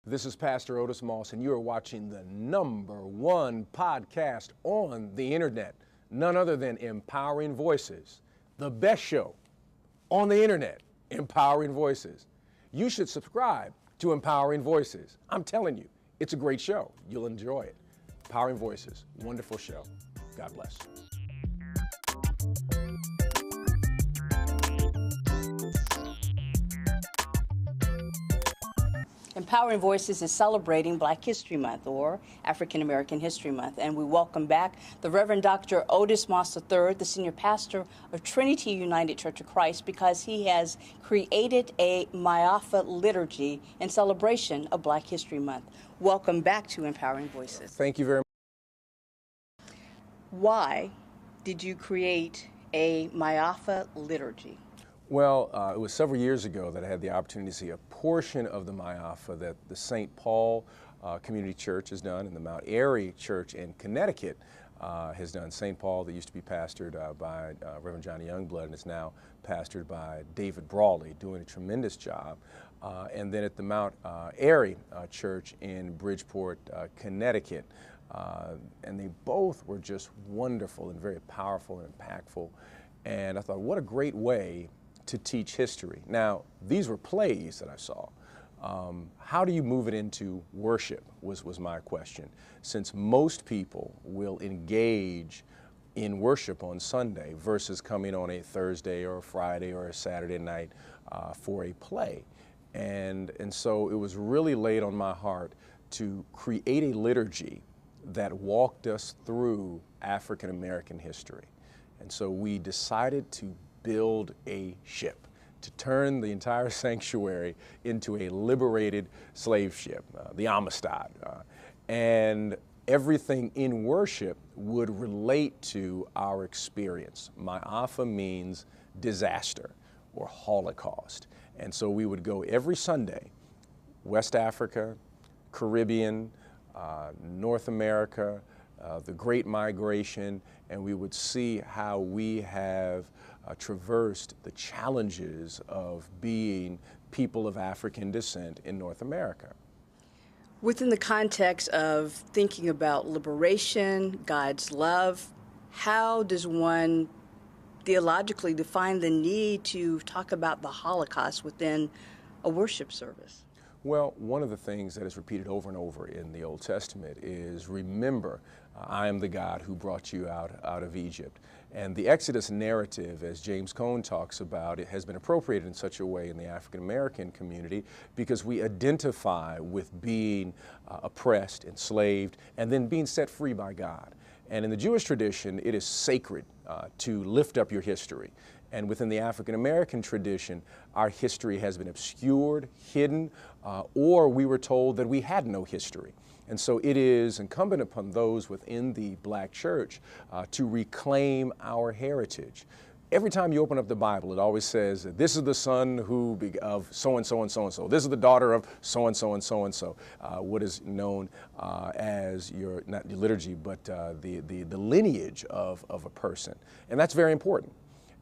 This is Pastor Otis Moss, and you are watching the #1 podcast on the internet, none other than Empowering Voices, the best show on the internet, Empowering Voices. You should subscribe to Empowering Voices. I'm telling you, it's a great show. You'll enjoy it. Empowering Voices, wonderful show. God bless. Empowering Voices is celebrating Black History Month, or African American History Month, and we welcome back the Reverend Dr. Otis Moss III, the senior pastor of Trinity United Church of Christ, because he has created a Maafa liturgy in celebration of Black History Month. Welcome back to Empowering Voices. Thank you very much. Why did you create a Maafa liturgy? Well, it was several years ago that I had the opportunity to see a portion of the Maafa that the St. Paul Community Church has done and the Mount Airy Church in Connecticut has done. St. Paul, that used to be pastored by Reverend Johnny Youngblood, and is now pastored by David Brawley, doing a tremendous job. And then at the Mount Airy Church in Bridgeport, Connecticut. And they both were just wonderful and very powerful and impactful. And I thought, what a great way to teach history. Now, these were plays that I saw. How do you move it into worship was my question, since most people will engage in worship on Sunday versus coming on a Thursday or a Friday or a Saturday night for a play. And so it was really laid on my heart to create a liturgy that walked us through African American history. And so we decided to build a ship, to turn the entire sanctuary into a liberated slave ship, the Amistad. And everything in worship would relate to our experience. Maafa means disaster or Holocaust. And so we would go every Sunday, West Africa, Caribbean, North America, the Great Migration, and we would see how we have traversed the challenges of being people of African descent in North America. Within the context of thinking about liberation, God's love, how does one theologically define the need to talk about the Holocaust within a worship service? Well, one of the things that is repeated over and over in the Old Testament is, remember, I am the God who brought you out of Egypt. And the Exodus narrative, as James Cone talks about, it has been appropriated in such a way in the African American community because we identify with being oppressed, enslaved, and then being set free by God. And in the Jewish tradition, it is sacred to lift up your history. And within the African American tradition, our history has been obscured, hidden, or we were told that we had no history. And so it is incumbent upon those within the Black church to reclaim our heritage. Every time you open up the Bible, it always says, this is the son of so-and-so and so-and-so. This is the daughter of so-and-so and so-and-so. What is known as not your liturgy, but the lineage of a person. And that's very important.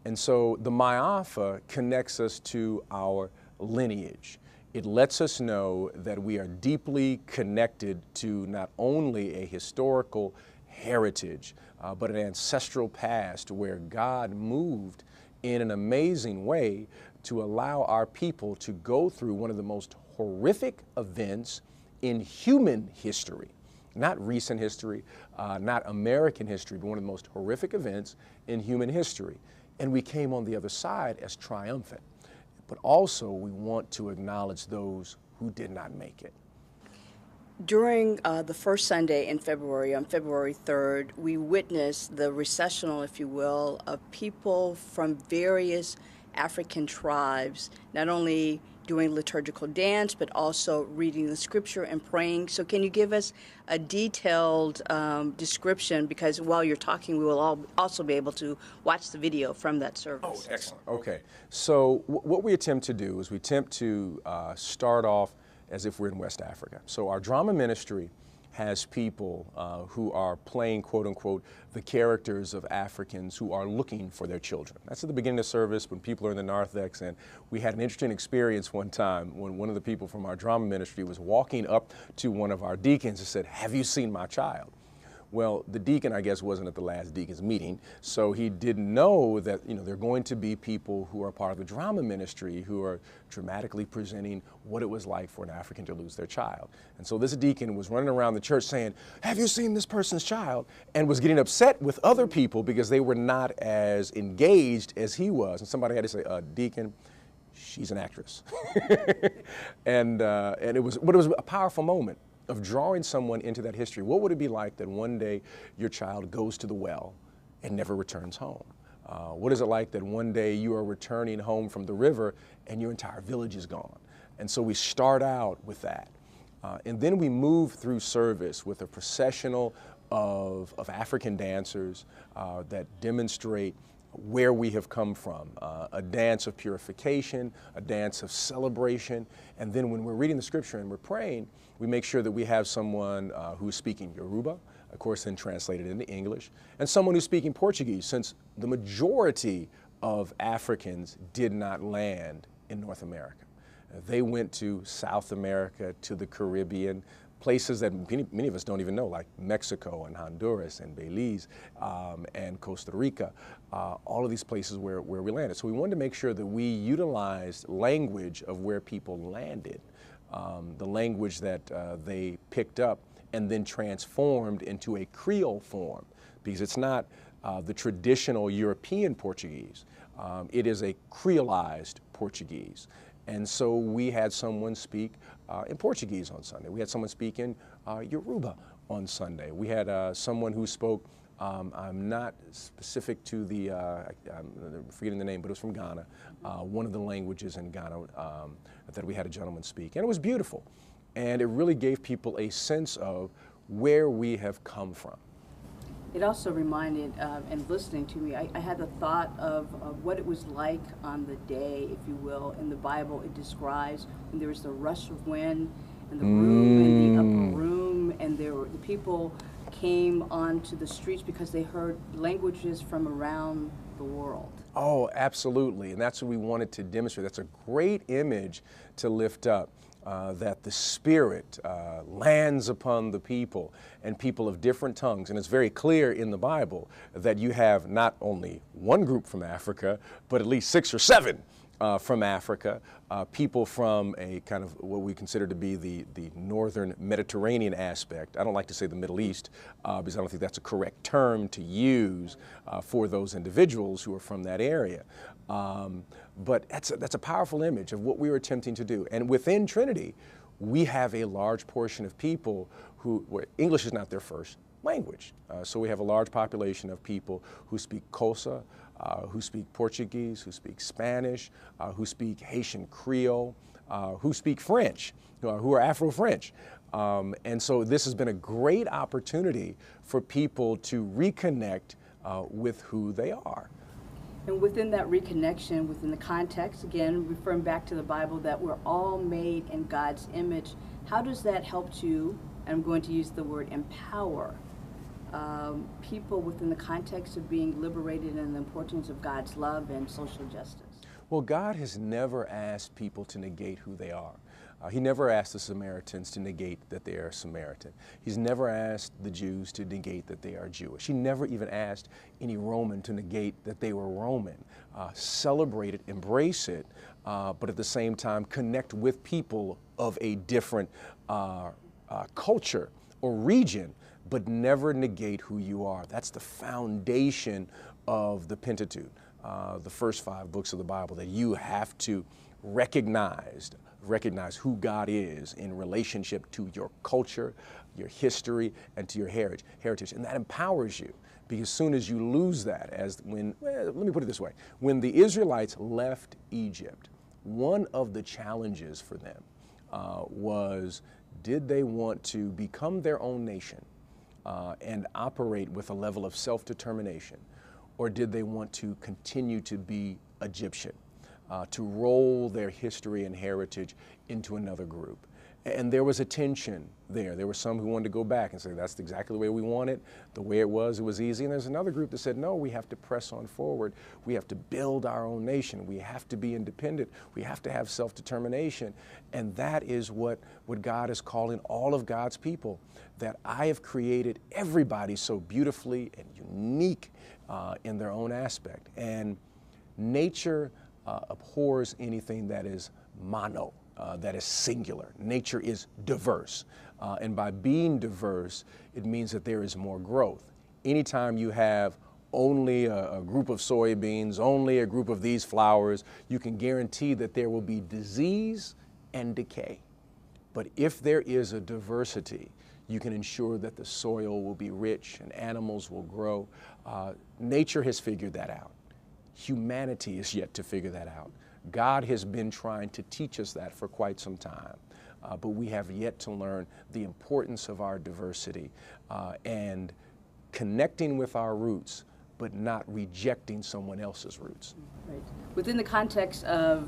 And so the Maafa connects us to our lineage. It lets us know that we are deeply connected to not only a historical heritage, but an ancestral past where God moved in an amazing way to allow our people to go through one of the most horrific events in human history. Not recent history, not American history, but one of the most horrific events in human history. And we came on the other side as triumphant. But also we want to acknowledge those who did not make it. During the first Sunday in February, on February 3rd, we witnessed the recessional, if you will, of people from various African tribes, not only doing liturgical dance, but also reading the scripture and praying. So can you give us a detailed description? Because while you're talking, we will also be able to watch the video from that service. Oh, excellent. Okay. So what we attempt to do is we attempt to start off as if we're in West Africa. So our drama ministry has people who are playing, quote unquote, the characters of Africans who are looking for their children. That's at the beginning of service when people are in the narthex, and we had an interesting experience one time when one of the people from our drama ministry was walking up to one of our deacons and said, "Have you seen my child?" Well, the deacon, I guess, wasn't at the last deacon's meeting, so he didn't know that, there are going to be people who are part of the drama ministry who are dramatically presenting what it was like for an African to lose their child. And so this deacon was running around the church saying, "Have you seen this person's child?" and was getting upset with other people because they were not as engaged as he was. And somebody had to say, "Deacon, she's an actress." and it was a powerful moment of drawing someone into that history. What would it be like that one day your child goes to the well and never returns home? What is it like that one day you are returning home from the river and your entire village is gone? And so we start out with that. And then we move through service with a processional of African dancers that demonstrate where we have come from, a dance of purification, a dance of celebration. And then when we're reading the scripture and we're praying, we make sure that we have someone who's speaking Yoruba, of course then translated into English, and someone who's speaking Portuguese, since the majority of Africans did not land in North America. They went to South America, to the Caribbean, places that many of us don't even know, like Mexico and Honduras and Belize and Costa Rica, all of these places where we landed. So we wanted to make sure that we utilized language of where people landed, the language that they picked up and then transformed into a Creole form, because it's not the traditional European Portuguese. It is a Creolized Portuguese. And so we had someone speak in Portuguese on Sunday. We had someone speak in Yoruba on Sunday. We had someone who spoke, I'm not specific to the, I'm forgetting the name, but it was from Ghana, one of the languages in Ghana that we had a gentleman speak. And it was beautiful. And it really gave people a sense of where we have come from. It also reminded, and listening to me, I had the thought of what it was like on the day, if you will. In the Bible, it describes when there was the rush of wind and the room and the upper room, and the people came onto the streets because they heard languages from around the world. Oh, absolutely. And that's what we wanted to demonstrate. That's a great image to lift up. That the Spirit lands upon the people, and people of different tongues. And it's very clear in the Bible that you have not only one group from Africa, but at least 6 or 7 from Africa, people from a kind of what we consider to be the northern Mediterranean aspect. I don't like to say the Middle East because I don't think that's a correct term to use for those individuals who are from that area. But that's a powerful image of what we were attempting to do. And within Trinity, we have a large portion of people where English is not their first language. So we have a large population of people who speak Xhosa, who speak Portuguese, who speak Spanish, who speak Haitian Creole, who speak French, who are Afro-French. And so this has been a great opportunity for people to reconnect with who they are. And within that reconnection, within the context, again, referring back to the Bible, that we're all made in God's image, how does that help to, I'm going to use the word empower, people within the context of being liberated and the importance of God's love and social justice? Well, God has never asked people to negate who they are. He never asked the Samaritans to negate that they are Samaritan. He's never asked the Jews to negate that they are Jewish. He never even asked any Roman to negate that they were Roman. Celebrate it, embrace it, but at the same time connect with people of a different culture or region, but never negate who you are. That's the foundation of the Pentateuch, the first 5 books of the Bible, that you have to recognize who God is in relationship to your culture, your history, and to your heritage. And that empowers you, because as soon as you lose that, let me put it this way, when the Israelites left Egypt, one of the challenges for them was, did they want to become their own nation and operate with a level of self-determination, or did they want to continue to be Egyptian? To roll their history and heritage into another group. And there was a tension there. There were some who wanted to go back and say, that's exactly the way we want it, the way it was easy. And there's another group that said, no, we have to press on forward. We have to build our own nation. We have to be independent. We have to have self-determination. And that is what God is calling all of God's people, that I have created everybody so beautifully and unique in their own aspect. And nature abhors anything that is mono. That is singular. Nature is diverse. And by being diverse, it means that there is more growth. Anytime you have only a group of soybeans, only a group of these flowers, you can guarantee that there will be disease and decay. But if there is a diversity, you can ensure that the soil will be rich and animals will grow. Nature has figured that out. Humanity is yet to figure that out. God has been trying to teach us that for quite some time, but we have yet to learn the importance of our diversity and connecting with our roots, but not rejecting someone else's roots. Right. Within the context of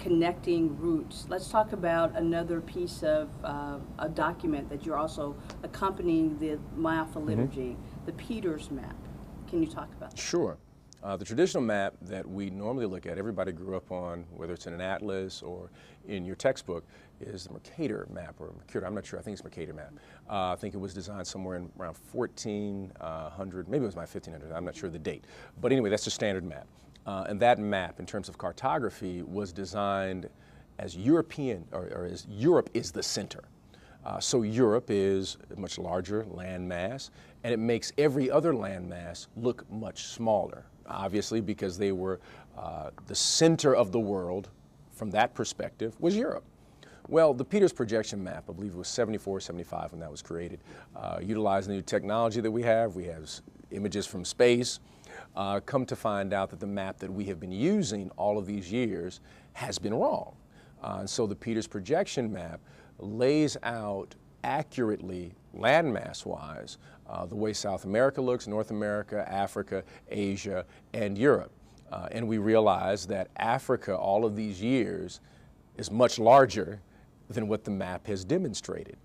connecting roots, let's talk about another piece of a document that you're also accompanying the Maafa Liturgy, the Peter's Map. Can you talk about that? Sure. The traditional map that we normally look at, everybody grew up on, whether it's in an atlas or in your textbook, is the Mercator map, or Mercator, I'm not sure, I think it's Mercator map. I think it was designed somewhere in around 1400, maybe it was my 1500, I'm not sure the date. But anyway, that's the standard map. And that map, in terms of cartography, was designed as European, or as Europe is the center. So Europe is a much larger landmass, and it makes every other landmass look much smaller, obviously, because they were the center of the world from that perspective was Europe. Well, the Peters projection map, I believe it was 74, 75 when that was created, utilizing the new technology that we have images from space, come to find out that the map that we have been using all of these years has been wrong. And so the Peters projection map lays out accurately, landmass-wise, the way South America looks, North America, Africa, Asia, and Europe. And we realize that Africa, all of these years, is much larger than what the map has demonstrated.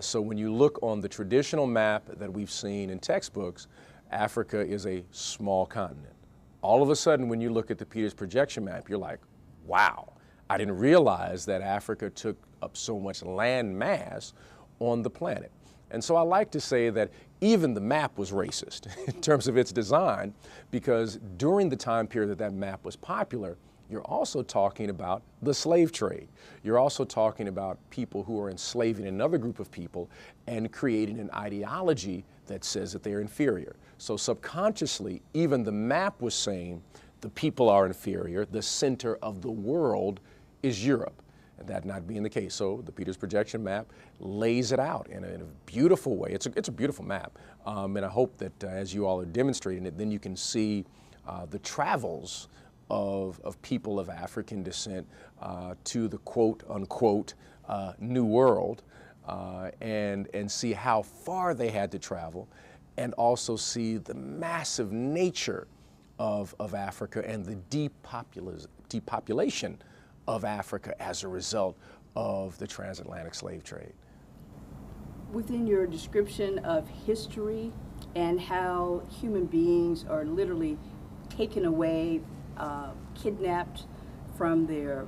So when you look on the traditional map that we've seen in textbooks, Africa is a small continent. All of a sudden, when you look at the Peters projection map, you're like, wow, I didn't realize that Africa took up so much land mass on the planet. And so I like to say that even the map was racist in terms of its design, because during the time period that that map was popular, you're also talking about the slave trade. You're also talking about people who are enslaving another group of people and creating an ideology that says that they're inferior. So subconsciously, even the map was saying the people are inferior, the center of the world is Europe. And that not being the case. So the Peters projection map lays it out in a beautiful way. It's a beautiful map. And I hope that as you all are demonstrating it, then you can see the travels of people of African descent to the quote unquote New World and see how far they had to travel, and also see the massive nature of Africa and the depopulation of Africa as a result of the transatlantic slave trade. Within your description of history and how human beings are literally taken away, kidnapped from their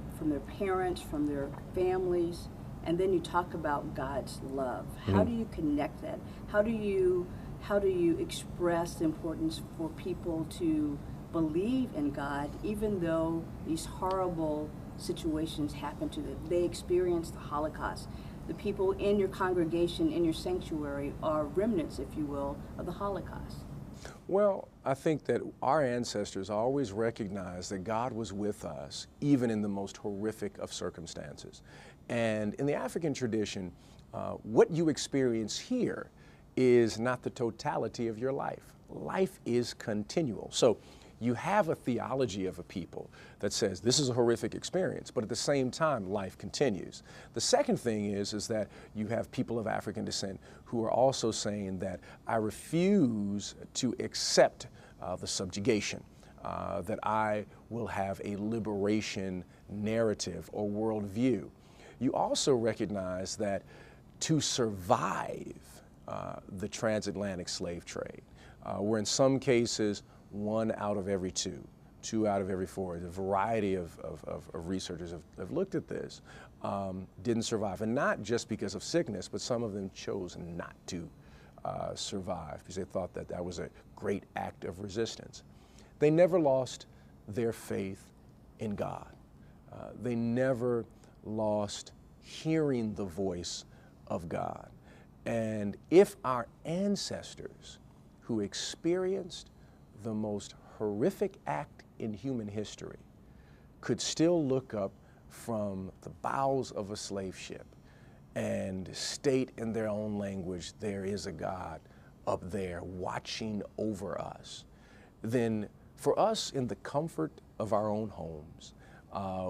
parents, from their families, and then you talk about God's love. How do you connect that? How do you express the importance for people to believe in God, even though these horrible situations happen to them? They experienced the Holocaust. The people in your congregation, in your sanctuary, are remnants, if you will, of the Holocaust. Well, I think that our ancestors always recognized that God was with us, even in the most horrific of circumstances. And in the African tradition, what you experience here is not the totality of your life. Life is continual. So you have a theology of a people that says this is a horrific experience, but at the same time, life continues. The second thing is that you have people of African descent who are also saying that I refuse to accept the subjugation, that I will have a liberation narrative or worldview. you also recognize that to survive the transatlantic slave trade, where in some cases 1 out of every 2, 2 out of every 4, a variety of researchers have looked at this, didn't survive. And not just because of sickness, but some of them chose not to survive because they thought that that was a great act of resistance. They never lost their faith in God. They never lost hearing the voice of God. And if our ancestors who experienced the most horrific act in human history could still look up from the bows of a slave ship and state in their own language, there is a God up there watching over us, then for us in the comfort of our own homes,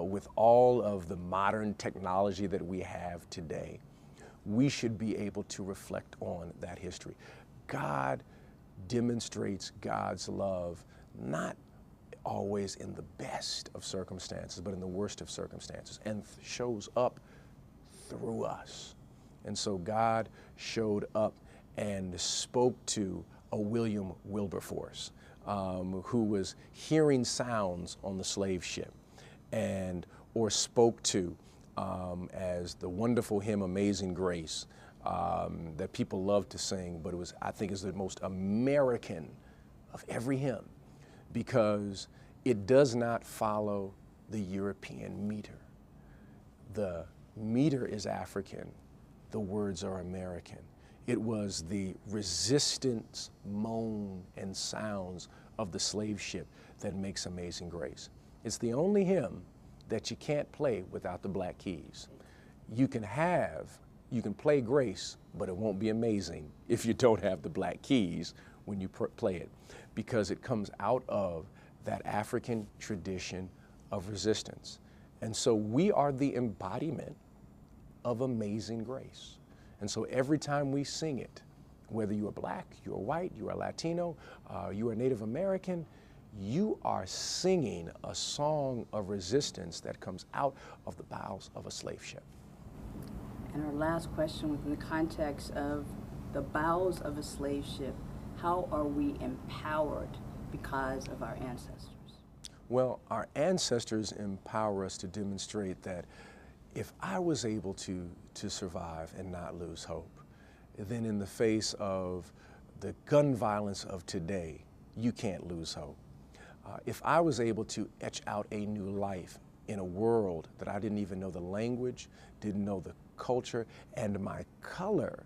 with all of the modern technology that we have today, we should be able to reflect on that history. God demonstrates God's love not always in the best of circumstances, but in the worst of circumstances, and shows up through us. And so God showed up and spoke to a William Wilberforce, who was hearing sounds on the slave ship, or spoke to, as the wonderful hymn Amazing Grace, that people love to sing, but I think is the most American of every hymn, because it does not follow the European meter. The meter is African, the words are American. It was the resistance, moan, and sounds of the slave ship that makes Amazing Grace. It's the only hymn that you can't play without the black keys. You can play Grace, but it won't be amazing if you don't have the black keys when you play it, because it comes out of that African tradition of resistance. And so we are the embodiment of Amazing Grace. And so every time we sing it, whether you are black, you are white, you are Latino, you are Native American, you are singing a song of resistance that comes out of the bowels of a slave ship. And our last question, within the context of the bowels of a slave ship, how are we empowered because of our ancestors? Well, our ancestors empower us to demonstrate that if I was able to survive and not lose hope, then in the face of the gun violence of today, you can't lose hope. If I was able to etch out a new life in a world that I didn't even know the language, didn't know the culture, and my color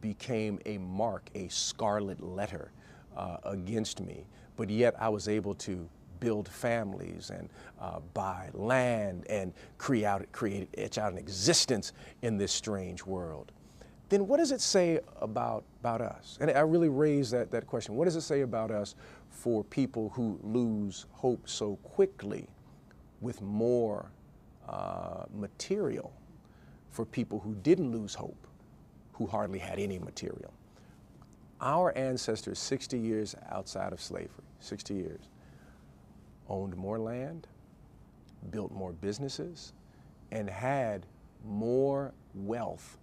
became a mark, a scarlet letter against me, but yet I was able to build families and buy land and etch out an existence in this strange world, then what does it say about us? And I really raise that question. What does it say about us for people who lose hope so quickly with more material for people who didn't lose hope, who hardly had any material? Our ancestors, 60 years outside of slavery, 60 years, owned more land, built more businesses, and had more wealth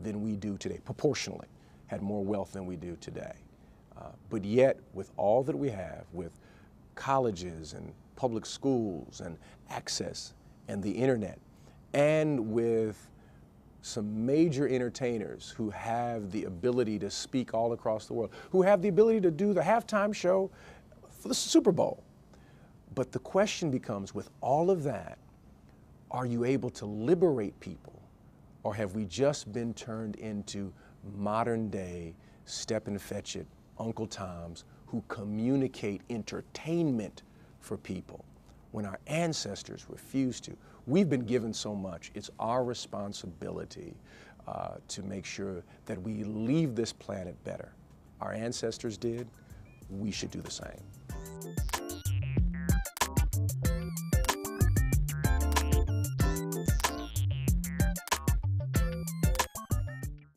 than we do today, proportionally, had more wealth than we do today. But yet, with all that we have, with colleges and public schools and access and the internet, and with some major entertainers who have the ability to speak all across the world, who have the ability to do the halftime show for the Super Bowl. But the question becomes, with all of that, are you able to liberate people? Or have we just been turned into modern day step and fetch it Uncle Toms who communicate entertainment for people when our ancestors refused to? We've been given so much. It's our responsibility to make sure that we leave this planet better. Our ancestors did. We should do the same.